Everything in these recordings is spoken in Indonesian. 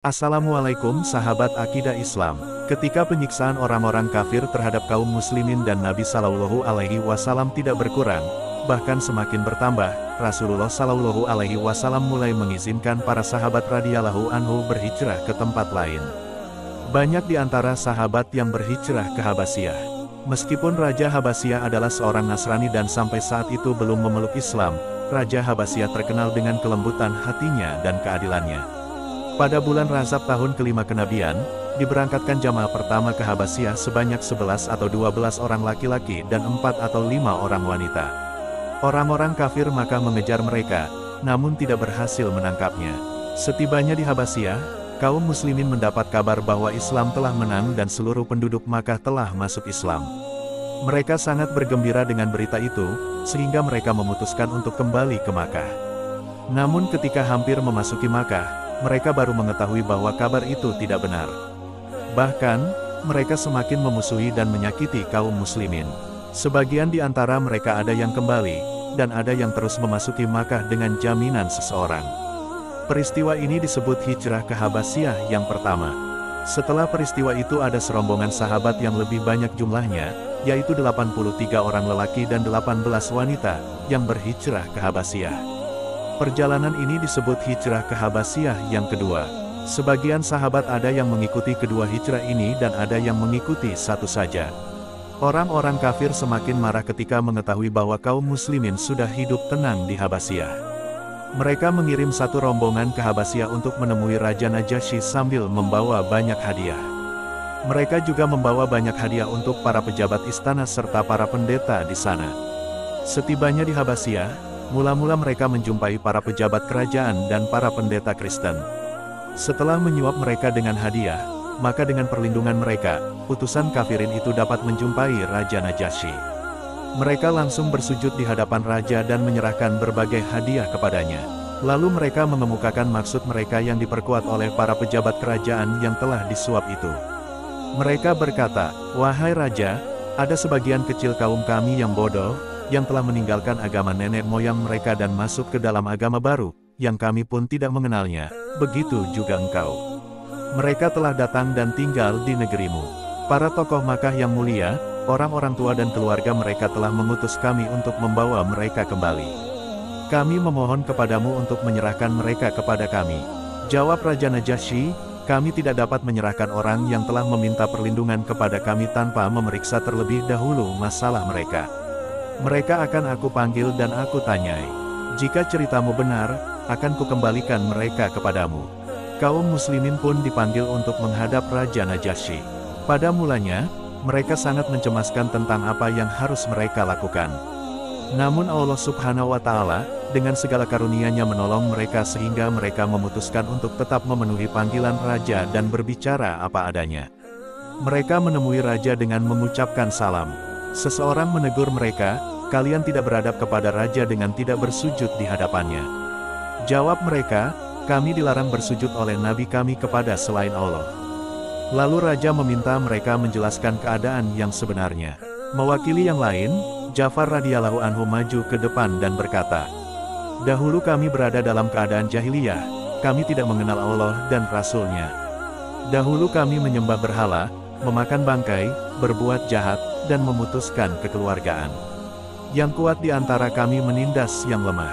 Assalamualaikum sahabat akidah Islam. Ketika penyiksaan orang-orang kafir terhadap kaum muslimin dan Nabi Shallallahu Alaihi Wasallam tidak berkurang, bahkan semakin bertambah, Rasulullah Shallallahu Alaihi Wasallam mulai mengizinkan para sahabat radhiyallahu anhu berhijrah ke tempat lain. Banyak di antara sahabat yang berhijrah ke Habasyah. Meskipun Raja Habasyah adalah seorang Nasrani dan sampai saat itu belum memeluk Islam, Raja Habasyah terkenal dengan kelembutan hatinya dan keadilannya. Pada bulan Rajab tahun kelima kenabian, diberangkatkan jamaah pertama ke Habasyah sebanyak 11 atau 12 orang laki-laki dan 4 atau 5 orang wanita. Orang-orang kafir maka mengejar mereka, namun tidak berhasil menangkapnya. Setibanya di Habasyah, kaum muslimin mendapat kabar bahwa Islam telah menang dan seluruh penduduk Makkah telah masuk Islam. Mereka sangat bergembira dengan berita itu, sehingga mereka memutuskan untuk kembali ke Makkah. Namun ketika hampir memasuki Makkah, mereka baru mengetahui bahwa kabar itu tidak benar. Bahkan, mereka semakin memusuhi dan menyakiti kaum muslimin. Sebagian di antara mereka ada yang kembali, dan ada yang terus memasuki Makkah dengan jaminan seseorang. Peristiwa ini disebut hijrah ke Habasyah yang pertama. Setelah peristiwa itu ada serombongan sahabat yang lebih banyak jumlahnya, yaitu 83 orang lelaki dan 18 wanita, yang berhijrah ke Habasyah. Perjalanan ini disebut hijrah ke Habasyah yang kedua. Sebagian sahabat ada yang mengikuti kedua hijrah ini dan ada yang mengikuti satu saja. Orang-orang kafir semakin marah ketika mengetahui bahwa kaum muslimin sudah hidup tenang di Habasyah. Mereka mengirim satu rombongan ke Habasyah untuk menemui Raja Najasyi sambil membawa banyak hadiah. Mereka juga membawa banyak hadiah untuk para pejabat istana serta para pendeta di sana. Setibanya di Habasyah, mula-mula mereka menjumpai para pejabat kerajaan dan para pendeta Kristen. Setelah menyuap mereka dengan hadiah, maka dengan perlindungan mereka, utusan kafirin itu dapat menjumpai Raja Najasyi. Mereka langsung bersujud di hadapan raja dan menyerahkan berbagai hadiah kepadanya. Lalu mereka mengemukakan maksud mereka yang diperkuat oleh para pejabat kerajaan yang telah disuap itu. Mereka berkata, "Wahai raja, ada sebagian kecil kaum kami yang bodoh, yang telah meninggalkan agama nenek moyang mereka dan masuk ke dalam agama baru, yang kami pun tidak mengenalnya, begitu juga engkau. Mereka telah datang dan tinggal di negerimu. Para tokoh Makkah yang mulia, orang-orang tua dan keluarga mereka telah mengutus kami untuk membawa mereka kembali. Kami memohon kepadamu untuk menyerahkan mereka kepada kami." Jawab Raja Najasyi, "Kami tidak dapat menyerahkan orang yang telah meminta perlindungan kepada kami tanpa memeriksa terlebih dahulu masalah mereka. Mereka akan aku panggil dan aku tanyai. Jika ceritamu benar, akan kukembalikan mereka kepadamu." Kaum muslimin pun dipanggil untuk menghadap Raja Najasyi. Pada mulanya, mereka sangat mencemaskan tentang apa yang harus mereka lakukan. Namun Allah Subhanahu wa Ta'ala, dengan segala karunia-Nya menolong mereka sehingga mereka memutuskan untuk tetap memenuhi panggilan Raja dan berbicara apa adanya. Mereka menemui Raja dengan mengucapkan salam. Seseorang menegur mereka, "Kalian tidak beradab kepada Raja dengan tidak bersujud di hadapannya." Jawab mereka, "Kami dilarang bersujud oleh Nabi kami kepada selain Allah." Lalu Raja meminta mereka menjelaskan keadaan yang sebenarnya. Mewakili yang lain, Ja'far radhiyallahu anhu maju ke depan dan berkata, "Dahulu kami berada dalam keadaan jahiliyah, kami tidak mengenal Allah dan Rasul-Nya. Dahulu kami menyembah berhala, memakan bangkai, berbuat jahat, dan memutuskan kekeluargaan. Yang kuat di antara kami menindas yang lemah.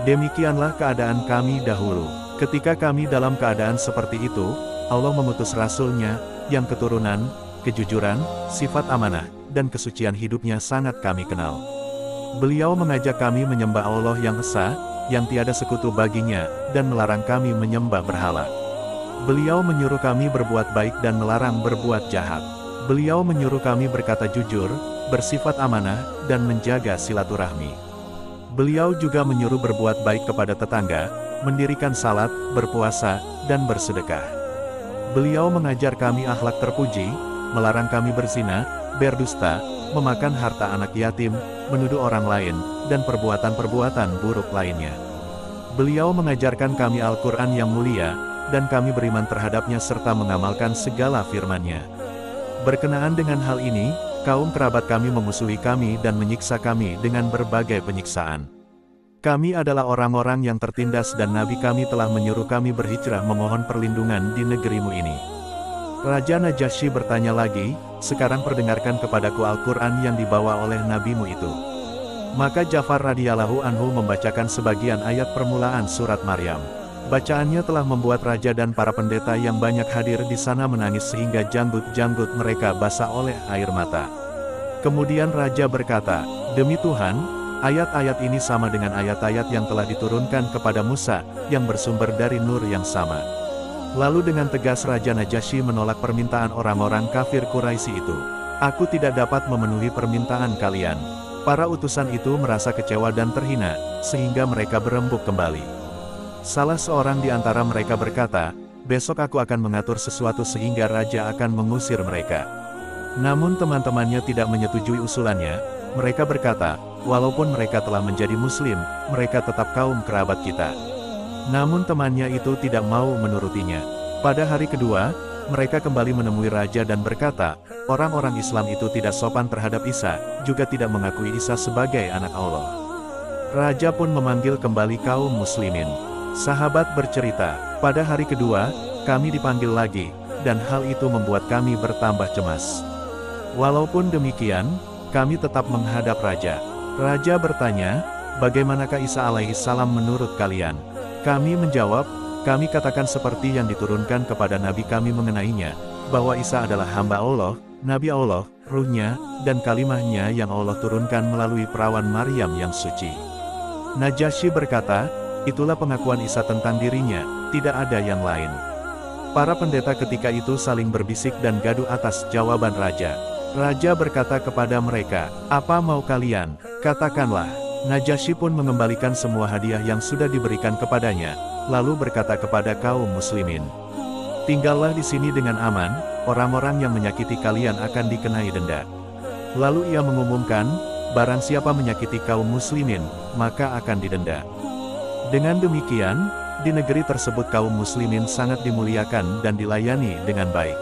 Demikianlah keadaan kami dahulu. Ketika kami dalam keadaan seperti itu, Allah mengutus Rasul-Nya, yang keturunan, kejujuran, sifat amanah, dan kesucian hidupnya sangat kami kenal. Beliau mengajak kami menyembah Allah yang esa, yang tiada sekutu baginya, dan melarang kami menyembah berhala. Beliau menyuruh kami berbuat baik dan melarang berbuat jahat. Beliau menyuruh kami berkata jujur, bersifat amanah, dan menjaga silaturahmi. Beliau juga menyuruh berbuat baik kepada tetangga, mendirikan salat, berpuasa, dan bersedekah. Beliau mengajar kami akhlak terpuji, melarang kami berzina, berdusta, memakan harta anak yatim, menuduh orang lain, dan perbuatan-perbuatan buruk lainnya. Beliau mengajarkan kami Al-Quran yang mulia, dan kami beriman terhadapnya serta mengamalkan segala firman-Nya. Berkenaan dengan hal ini, kaum kerabat kami memusuhi kami dan menyiksa kami dengan berbagai penyiksaan. Kami adalah orang-orang yang tertindas dan Nabi kami telah menyuruh kami berhijrah memohon perlindungan di negerimu ini. Raja Najasyi bertanya lagi, sekarang perdengarkan kepadaku Al-Quran yang dibawa oleh nabimu itu. Maka Ja'far radhiyallahu anhu membacakan sebagian ayat permulaan surat Maryam. Bacaannya telah membuat raja dan para pendeta yang banyak hadir di sana menangis sehingga janggut-janggut mereka basah oleh air mata. Kemudian raja berkata, "Demi Tuhan, ayat-ayat ini sama dengan ayat-ayat yang telah diturunkan kepada Musa, yang bersumber dari nur yang sama." Lalu dengan tegas Raja Najasyi menolak permintaan orang-orang kafir Quraisy itu. "Aku tidak dapat memenuhi permintaan kalian." Para utusan itu merasa kecewa dan terhina, sehingga mereka berembuk kembali. Salah seorang di antara mereka berkata, "Besok aku akan mengatur sesuatu sehingga raja akan mengusir mereka." Namun teman-temannya tidak menyetujui usulannya. Mereka berkata, "Walaupun mereka telah menjadi muslim, mereka tetap kaum kerabat kita." Namun temannya itu tidak mau menurutinya. Pada hari kedua, mereka kembali menemui raja dan berkata, orang-orang Islam itu tidak sopan terhadap Isa, juga tidak mengakui Isa sebagai anak Allah. Raja pun memanggil kembali kaum muslimin. Sahabat bercerita, pada hari kedua, kami dipanggil lagi, dan hal itu membuat kami bertambah cemas. Walaupun demikian, kami tetap menghadap raja. Raja bertanya, bagaimanakah Isa alaihi salam menurut kalian? Kami menjawab, kami katakan seperti yang diturunkan kepada nabi kami mengenainya, bahwa Isa adalah hamba Allah, nabi Allah, ruhnya, dan kalimahnya yang Allah turunkan melalui perawan Maryam yang suci. Najasyi berkata, itulah pengakuan Isa tentang dirinya, tidak ada yang lain. Para pendeta ketika itu saling berbisik dan gaduh atas jawaban raja. Raja berkata kepada mereka, apa mau kalian? Katakanlah. Najasyi pun mengembalikan semua hadiah yang sudah diberikan kepadanya, lalu berkata kepada kaum muslimin, tinggallah di sini dengan aman, orang-orang yang menyakiti kalian akan dikenai denda. Lalu ia mengumumkan, barang siapa menyakiti kaum muslimin, maka akan didenda. Dengan demikian, di negeri tersebut kaum muslimin sangat dimuliakan dan dilayani dengan baik.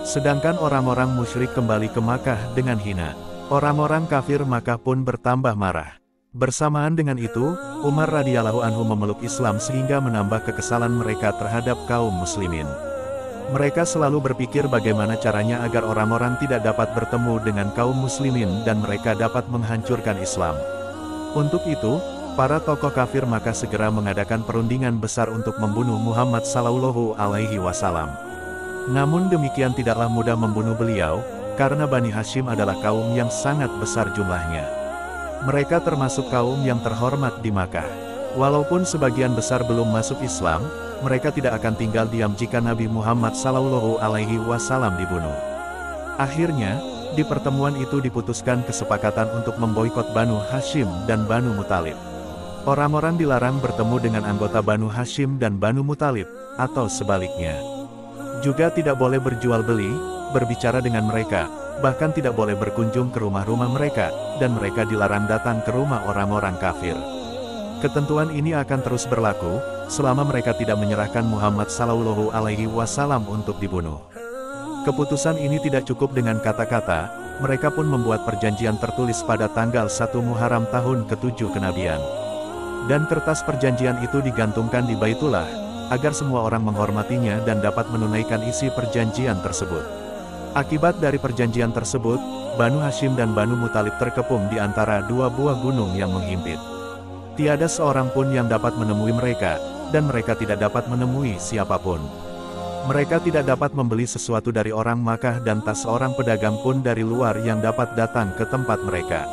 Sedangkan orang-orang musyrik kembali ke Makkah dengan hina. Orang-orang kafir Makkah pun bertambah marah. Bersamaan dengan itu, Umar radhiyallahu anhu memeluk Islam sehingga menambah kekesalan mereka terhadap kaum muslimin. Mereka selalu berpikir bagaimana caranya agar orang-orang tidak dapat bertemu dengan kaum muslimin dan mereka dapat menghancurkan Islam. Untuk itu, para tokoh kafir Makkah segera mengadakan perundingan besar untuk membunuh Muhammad sallallahu alaihi wasallam. Namun demikian tidaklah mudah membunuh beliau, karena Bani Hashim adalah kaum yang sangat besar jumlahnya. Mereka termasuk kaum yang terhormat di Makkah. Walaupun sebagian besar belum masuk Islam, mereka tidak akan tinggal diam jika Nabi Muhammad sallallahu alaihi wasallam dibunuh. Akhirnya, di pertemuan itu diputuskan kesepakatan untuk memboikot Banu Hashim dan Banu Muthalib. Orang-orang dilarang bertemu dengan anggota Banu Hashim dan Banu Muthalib, atau sebaliknya. Juga tidak boleh berjual beli, berbicara dengan mereka, bahkan tidak boleh berkunjung ke rumah-rumah mereka, dan mereka dilarang datang ke rumah orang-orang kafir. Ketentuan ini akan terus berlaku, selama mereka tidak menyerahkan Muhammad sallallahu alaihi wasallam untuk dibunuh. Keputusan ini tidak cukup dengan kata-kata, mereka pun membuat perjanjian tertulis pada tanggal 1 Muharram tahun ke-7 kenabian. Dan kertas perjanjian itu digantungkan di Baitullah, agar semua orang menghormatinya dan dapat menunaikan isi perjanjian tersebut. Akibat dari perjanjian tersebut, Banu Hashim dan Banu Muthalib terkepung di antara dua buah gunung yang menghimpit. Tiada seorang pun yang dapat menemui mereka, dan mereka tidak dapat menemui siapapun. Mereka tidak dapat membeli sesuatu dari orang Makkah dan tak seorang pedagang pun dari luar yang dapat datang ke tempat mereka.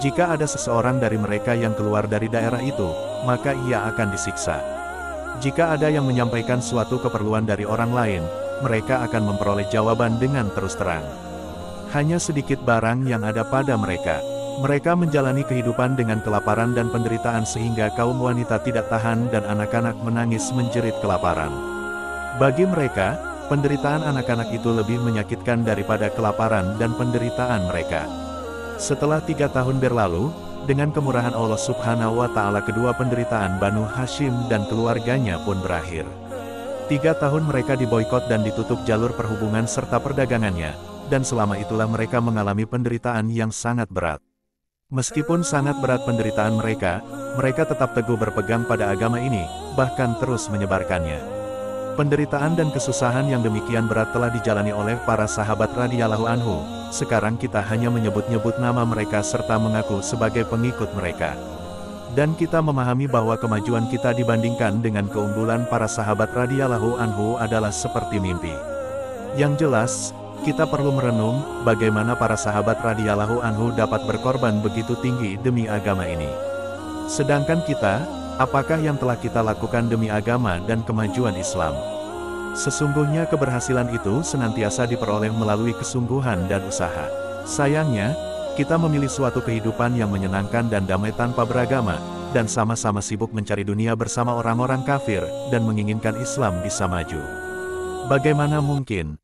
Jika ada seseorang dari mereka yang keluar dari daerah itu, maka ia akan disiksa. Jika ada yang menyampaikan suatu keperluan dari orang lain, mereka akan memperoleh jawaban dengan terus terang. Hanya sedikit barang yang ada pada mereka. Mereka menjalani kehidupan dengan kelaparan dan penderitaan sehingga kaum wanita tidak tahan dan anak-anak menangis menjerit kelaparan. Bagi mereka, penderitaan anak-anak itu lebih menyakitkan daripada kelaparan dan penderitaan mereka. Setelah 3 tahun berlalu, dengan kemurahan Allah subhanahu wa ta'ala kedua penderitaan Banu Hashim dan keluarganya pun berakhir. 3 tahun mereka diboikot dan ditutup jalur perhubungan serta perdagangannya, dan selama itulah mereka mengalami penderitaan yang sangat berat. Meskipun sangat berat penderitaan mereka, mereka tetap teguh berpegang pada agama ini, bahkan terus menyebarkannya. Penderitaan dan kesusahan yang demikian berat telah dijalani oleh para sahabat radhiyallahu anhu. Sekarang kita hanya menyebut-nyebut nama mereka serta mengaku sebagai pengikut mereka. Dan kita memahami bahwa kemajuan kita dibandingkan dengan keunggulan para sahabat radhiyallahu anhu adalah seperti mimpi. Yang jelas, kita perlu merenung bagaimana para sahabat radhiyallahu anhu dapat berkorban begitu tinggi demi agama ini. Sedangkan kita, apakah yang telah kita lakukan demi agama dan kemajuan Islam? Sesungguhnya keberhasilan itu senantiasa diperoleh melalui kesungguhan dan usaha. Sayangnya, kita memilih suatu kehidupan yang menyenangkan dan damai tanpa beragama, dan sama-sama sibuk mencari dunia bersama orang-orang kafir, dan menginginkan Islam bisa maju. Bagaimana mungkin